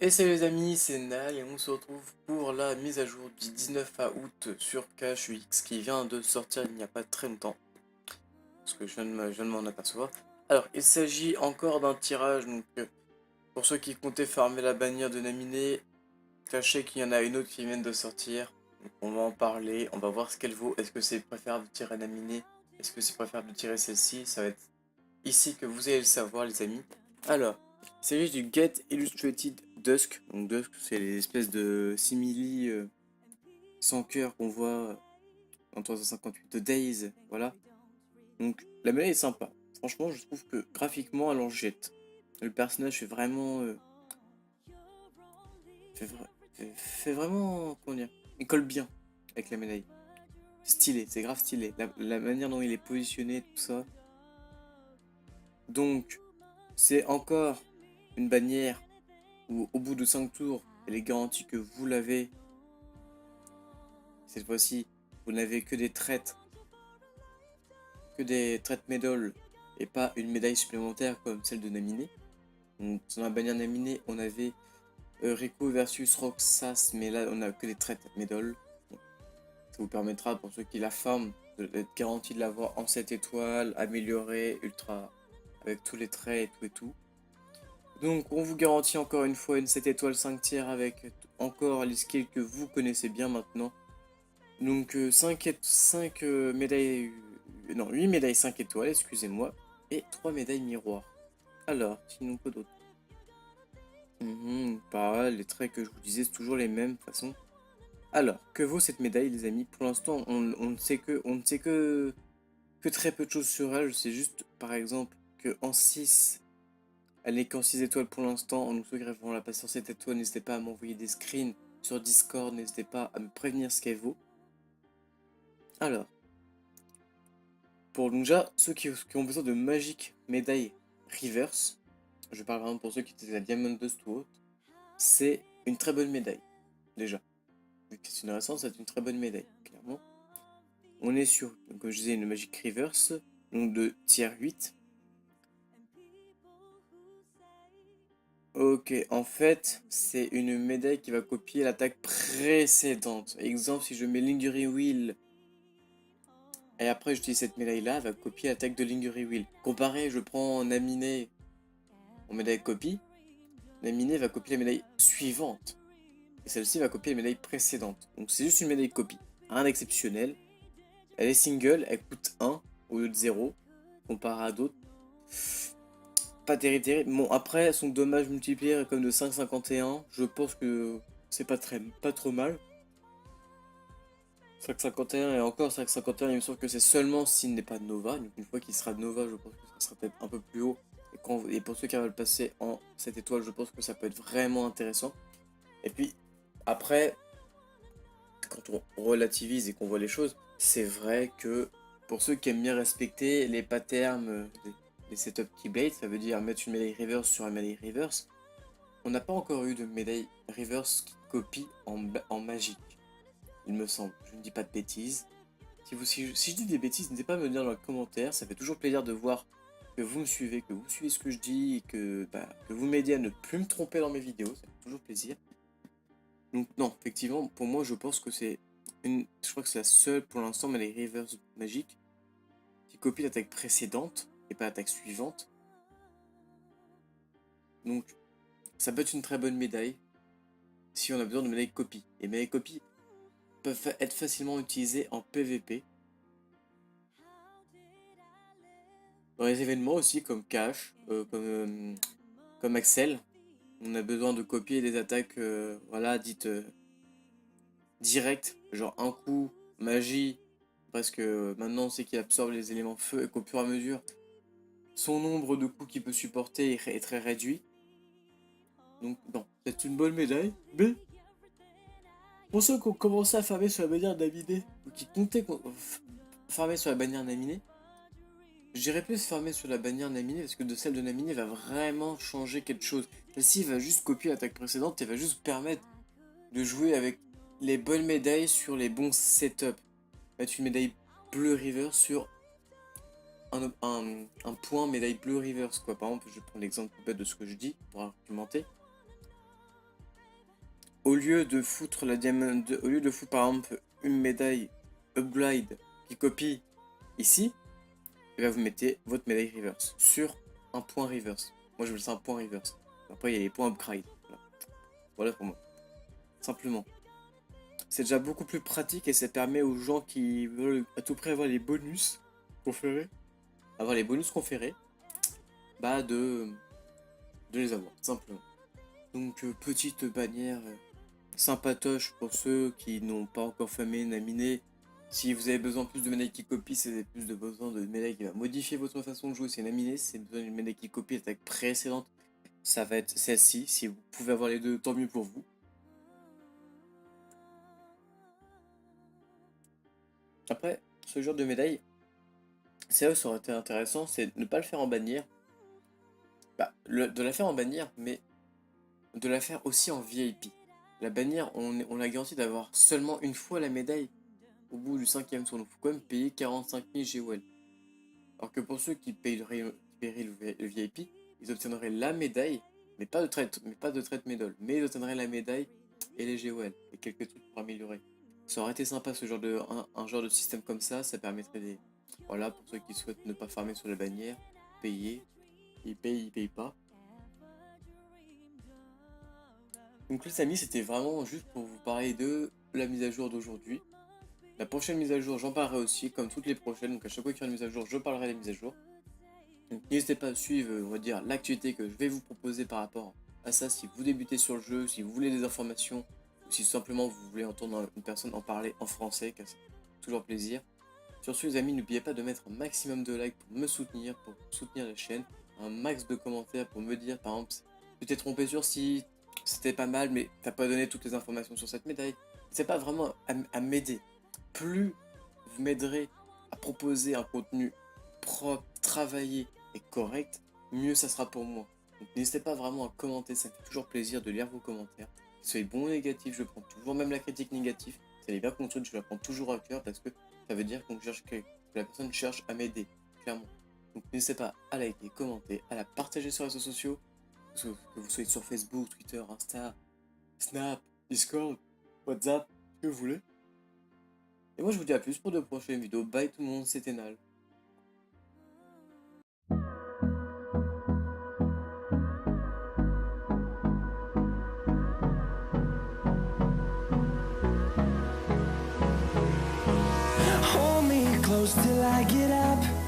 Et salut les amis, c'est Nal et on se retrouve pour la mise à jour du 19 août sur KHUX qui vient de sortir il n'y a pas très longtemps. Parce que je viens de m'en apercevoir. Alors, il s'agit encore d'un tirage, donc pour ceux qui comptaient farmer la bannière de Naminé, sachez qu'il y en a une autre qui vient de sortir. Donc on va en parler, on va voir ce qu'elle vaut. Est-ce que c'est préférable de tirer Naminé? Est-ce que c'est préférable de tirer celle-ci? Ça va être ici que vous allez le savoir les amis. Alors, il s'agit du Get Illustrated Dusk. Donc Dusk, c'est les espèces de simili sans cœur qu'on voit en 358 de Days. Voilà. Donc la mêlée est sympa. Franchement, je trouve que graphiquement, elle en jette. Le personnage fait vraiment... fait vraiment... Comment dire? Il colle bien avec la médaille. Stylé, c'est grave stylé. La manière dont il est positionné, tout ça. Donc, c'est encore une bannière où au bout de 5 tours, elle est garantie que vous l'avez. Cette fois-ci, vous n'avez que des traites medal et pas une médaille supplémentaire comme celle de Naminé. Donc, dans la bannière Naminé, on avait Rico versus Roxas, mais là on a que des traites medal. Donc, ça vous permettra pour ceux qui la farment d'être garanti de l'avoir en 7 étoiles, amélioré, ultra, avec tous les traits et tout et tout. Donc on vous garantit encore une fois une 7 étoiles 5 tiers avec encore les skills que vous connaissez bien maintenant. Donc 5 médailles, non 8 médailles 5 étoiles, excusez-moi, et 3 médailles miroirs. Alors, sinon quoi d'autre? Les traits que je vous disais, c'est toujours les mêmes de toute façon. Alors, que vaut cette médaille les amis? Pour l'instant, on ne sait que très peu de choses sur elle. Je sais juste, par exemple, que en 6, elle n'est qu'en 6 étoiles pour l'instant. Donc ceux qui vont la passer en 7 étoiles, n'hésitez pas à m'envoyer des screens sur Discord, n'hésitez pas à me prévenir ce qu'elle vaut. Alors, pour donc déjà, ceux qui ont besoin de Magic Médaille Reverse, je parle vraiment pour ceux qui étaient à Diamond Dust ou autre, c'est une très bonne médaille, déjà. Vu que c'est une récente, c'est une très bonne médaille, clairement. On est sur, donc, comme je disais, une Magic Reverse, donc de tier 8. Ok, en fait, c'est une médaille qui va copier l'attaque précédente. Exemple, si je mets Lingering Wheel et après j'utilise cette médaille-là, elle va copier l'attaque de Lingering Wheel. Comparé, je prends Naminé en médaille copie. Naminé va copier la médaille suivante. Et celle-ci va copier la médaille précédente. Donc c'est juste une médaille copie. Rien d'exceptionnel. Elle est single, elle coûte 1 au lieu de 0. Comparé à d'autres. Pas terrible. Bon, après, son dommage multiplié est comme de 5,51. Je pense que c'est pas trop mal. 5,51 et encore 5,51, il me semble que c'est seulement s'il n'est pas Nova. Donc une fois qu'il sera Nova, je pense que ça sera peut-être un peu plus haut. Et pour ceux qui veulent le passer en 7 étoiles, je pense que ça peut être vraiment intéressant. Et puis, après, quand on relativise et qu'on voit les choses, c'est vrai que pour ceux qui aiment bien respecter les patterns des setup Keyblade, ça veut dire mettre une médaille reverse sur une médaille reverse, on n'a pas encore eu de médaille reverse qui copie en magique, il me semble. Je ne dis pas de bêtises. Si je dis des bêtises, n'hésitez pas à me le dire dans les commentaires, ça fait toujours plaisir de voir que vous me suivez, que vous suivez ce que je dis et que vous m'aidez à ne plus me tromper dans mes vidéos, ça fait toujours plaisir. Donc non, effectivement, pour moi, je pense que je crois que c'est la seule pour l'instant, mais les reverse magiques qui copie l'attaque précédente et pas l'attaque suivante. Donc, ça peut être une très bonne médaille si on a besoin de médailles copie. Et médailles copie peuvent être facilement utilisées en PVP. Dans les événements aussi, comme Cash, comme Axel, on a besoin de copier des attaques, voilà, dites directes, genre un coup, magie, parce que maintenant on sait qu'il absorbe les éléments feu et qu'au fur et à mesure, son nombre de coups qu'il peut supporter est très réduit. Donc non, c'est une bonne médaille, mais pour ceux qui ont commencé à farmer sur la bannière Naminé, ou qui comptaient farmer sur la bannière Naminé, je dirais plus farmer sur la bannière Naminé parce que de celle de Naminé va vraiment changer quelque chose. Celle-ci va juste copier l'attaque précédente et va juste permettre de jouer avec les bonnes médailles sur les bons setups. Mettre une médaille bleu river sur un point médaille bleu reverse quoi. Par exemple, je prends l'exemple bête de ce que je dis pour argumenter. au lieu de foutre au lieu de foutre par exemple une médaille Upglide qui copie ici, et bien vous mettez votre médaille reverse sur un point reverse. Moi je veux ça un point reverse. Après il y a les points upgrade. Voilà pour moi. Simplement. C'est déjà beaucoup plus pratique et ça permet aux gens qui veulent à tout prix avoir les bonus conférés, bah de les avoir, simplement. Donc petite bannière sympatoche pour ceux qui n'ont pas encore famé Naminé. Si vous avez besoin plus de médailles qui copient, si vous avez plus de besoin de médailles qui va modifier votre façon de jouer, c'est Naminé. Si vous avez besoin d'une médaille qui copie l'attaque précédente, ça va être celle-ci. Si vous pouvez avoir les deux, tant mieux pour vous. Après, ce genre de médaille, c'est ça aurait été intéressant, c'est de ne pas le faire en bannière. Bah, de la faire en bannière, mais de la faire aussi en VIP. La bannière, on a garanti d'avoir seulement une fois la médaille au bout du 5e tour. Donc il faut quand même payer 45 000 GOL. Alors que pour ceux qui paieraient le VIP, ils obtiendraient la médaille, mais pas de trade medal. Mais ils obtiendraient la médaille et les GOL, et quelques trucs pour améliorer. Ça aurait été sympa ce genre un genre de système comme ça permettrait des... Voilà, pour ceux qui souhaitent ne pas farmer sur la bannière, payer, ils payent pas. Donc les amis, c'était vraiment juste pour vous parler de la mise à jour d'aujourd'hui. La prochaine mise à jour, j'en parlerai aussi, comme toutes les prochaines. Donc à chaque fois qu'il y aura une mise à jour, je parlerai des mises à jour. Donc n'hésitez pas à suivre, on va dire, l'actualité que je vais vous proposer par rapport à ça. Si vous débutez sur le jeu, si vous voulez des informations, ou si simplement vous voulez entendre une personne en parler en français, car c'est toujours plaisir. Sur ce les amis, n'oubliez pas de mettre un maximum de likes pour me soutenir, pour soutenir la chaîne. Un max de commentaires pour me dire, par exemple, tu t'es trompé sur si c'était pas mal, mais t'as pas donné toutes les informations sur cette médaille. C'est pas vraiment à m'aider. Plus vous m'aiderez à proposer un contenu propre, travaillé et correct, mieux ça sera pour moi. Donc n'hésitez pas vraiment à commenter, ça me fait toujours plaisir de lire vos commentaires. Que soyez bons ou négatifs, je prends toujours même la critique négative. Si elle est bien construite, je la prends toujours à cœur parce que ça veut dire que la personne cherche à m'aider, clairement. Donc n'hésitez pas à liker, commenter, à la partager sur les réseaux sociaux, que vous soyez sur Facebook, Twitter, Insta, Snap, Discord, WhatsApp, ce que vous voulez. Et moi je vous dis à plus pour de prochaines vidéos. Bye tout le monde, c'était Nal. Hold me close till I get up.